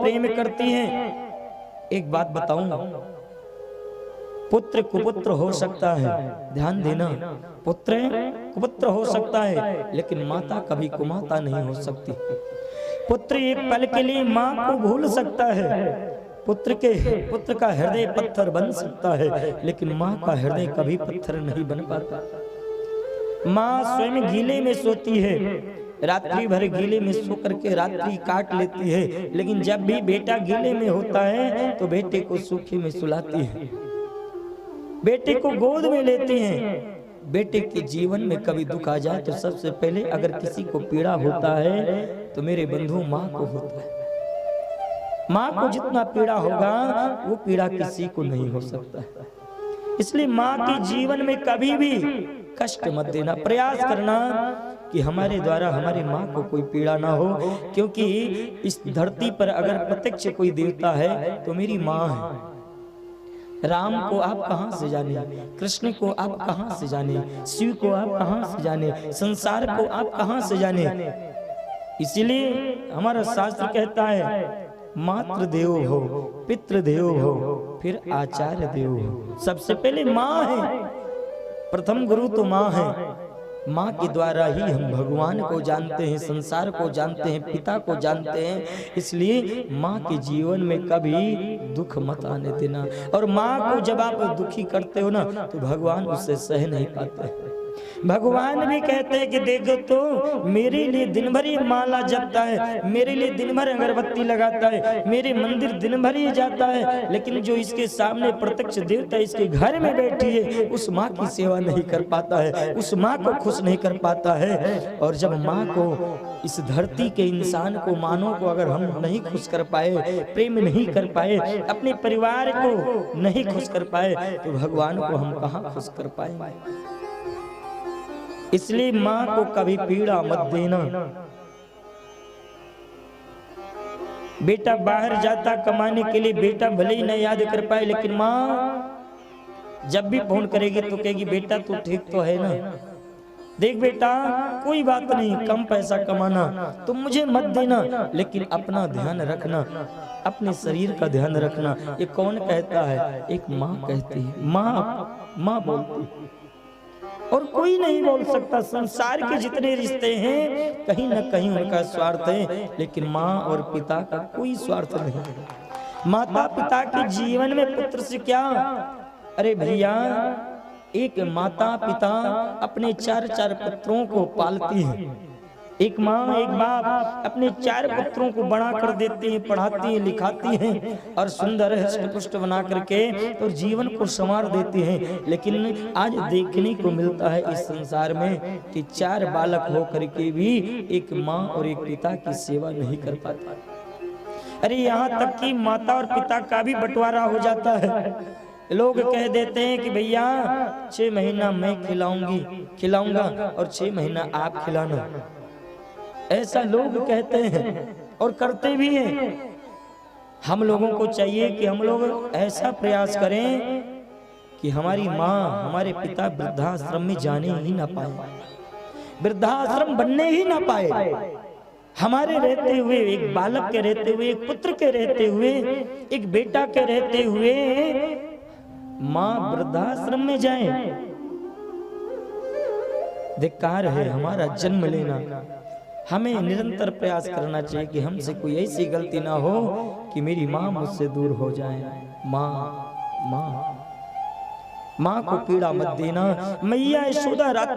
प्रेम करती हैं। एक बात बताऊं, पुत्र कुपुत्र हो सकता है, ध्यान देना, पुत्र कुपुत्र हो सकता है, लेकिन माता कभी कुमाता नहीं हो सकती। पुत्र एक पल के लिए माँ को भूल सकता है, पुत्र का हृदय पत्थर बन सकता है, लेकिन माँ का हृदय कभी पत्थर नहीं बन पाता। माँ स्वयं गीले में सोती है, रात्रि भर गीले में सो करके रात्रि काट लेती है, लेकिन जब भी बेटा गीले में होता है तो बेटे को सूखे में सुलाती है, बेटे को गोद में लेते हैं। बेटे के जीवन में कभी दुख आ जाए तो सबसे पहले अगर किसी को पीड़ा होता है तो मेरे बंधु माँ को होता है। माँ को जितना पीड़ा होगा वो पीड़ा किसी को नहीं हो सकता। इसलिए माँ के जीवन में कभी भी कष्ट मत देना, प्रयास करना कि हमारे द्वारा हमारी माँ को कोई पीड़ा ना हो, क्योंकि इस धरती पर अगर प्रत्यक्ष कोई देवता है तो मेरी माँ है। राम को आप कहां से जाने, कृष्ण को आप कहां से जाने, शिव को आप कहां से जाने, संसार को आप कहां से जाने। इसीलिए हमारा शास्त्र कहता है मातृ देवो हो, पितृ देवो हो, फिर आचार्य देवो हो। सबसे पहले माँ है, प्रथम गुरु तो माँ है। माँ के द्वारा ही हम भगवान को जानते हैं, संसार को जानते हैं, पिता को जानते हैं। इसलिए माँ के जीवन में कभी दुख मत आने देना। और माँ को जब आप दुखी करते हो ना तो भगवान उससे सह नहीं पाते। भगवान भी कहते हैं कि देखो तो मेरे लिए दिन भर ये माला जपता है, मेरे लिए दिन भर अगरबत्ती लगाता है, मेरे मंदिर दिन भर ही जाता है, लेकिन जो इसके सामने प्रत्यक्ष देवता इसके घर में बैठी है उस माँ की सेवा नहीं कर पाता है, उस माँ को खुश नहीं कर पाता है। और जब माँ को, इस धरती के इंसान को, मानव को अगर हम नहीं खुश कर पाए, प्रेम नहीं कर पाए, अपने परिवार को नहीं खुश कर पाए तो भगवान को हम कहाँ खुश कर पाएंगे। इसलिए माँ को कभी पीड़ा मत देना। बेटा बाहर जाता कमाने के लिए, बेटा भले ही न याद कर पाए, लेकिन माँ जब भी फोन करेगी तो कहेगी बेटा तू ठीक तो है ना, देख बेटा कोई बात नहीं, कम पैसा कमाना तुम मुझे मत देना, लेकिन अपना ध्यान रखना, अपने शरीर का ध्यान रखना। ये कौन कहता है? एक माँ कहती है, माँ बोलती है, और कोई नहीं बोल सकता। संसार के जितने रिश्ते हैं कहीं न कहीं उनका स्वार्थ है, लेकिन माँ और पिता का कोई स्वार्थ नहीं। माता पिता के जीवन में पुत्र से क्या, अरे भैया एक माता पिता अपने चार पुत्रों को पालती है। एक माँ एक बाप अपने 4 पुत्रों को बड़ा कर देते हैं, पढ़ाती हैं, लिखाती हैं और सुंदर हष्ट पुष्ट बना करके और जीवन को संवार देते हैं। लेकिन आज देखने को मिलता है इस संसार में कि 4 बालक हो करके भी एक माँ और एक पिता की सेवा नहीं कर पाता। अरे यहाँ तक कि माता और पिता का भी बंटवारा हो जाता है। लोग कह देते हैं कि भैया 6 महीना मैं खिलाऊंगा और 6 महीना आप खिलाना। ऐसा लोग कहते हैं और करते भी हैं। हम लोगों को चाहिए कि हम लोग ऐसा प्रयास करें कि हमारी माँ हमारे पिता वृद्धाश्रम में जाने ही ना पाए, वृद्धाश्रम बनने ही ना पाए। हमारे रहते हुए, एक बालक के रहते हुए, एक पुत्र के रहते हुए, एक बेटा के रहते हुए माँ वृद्धाश्रम में जाए, धिक्कार है हमारा जन्म लेना। हमें निरंतर प्रयास करना चाहिए कि हमसे कोई ऐसी गलती ना हो कि मेरी माँ मुझसे दूर हो जाए। माँ को पीड़ा मत देना। मैया यशोदा रात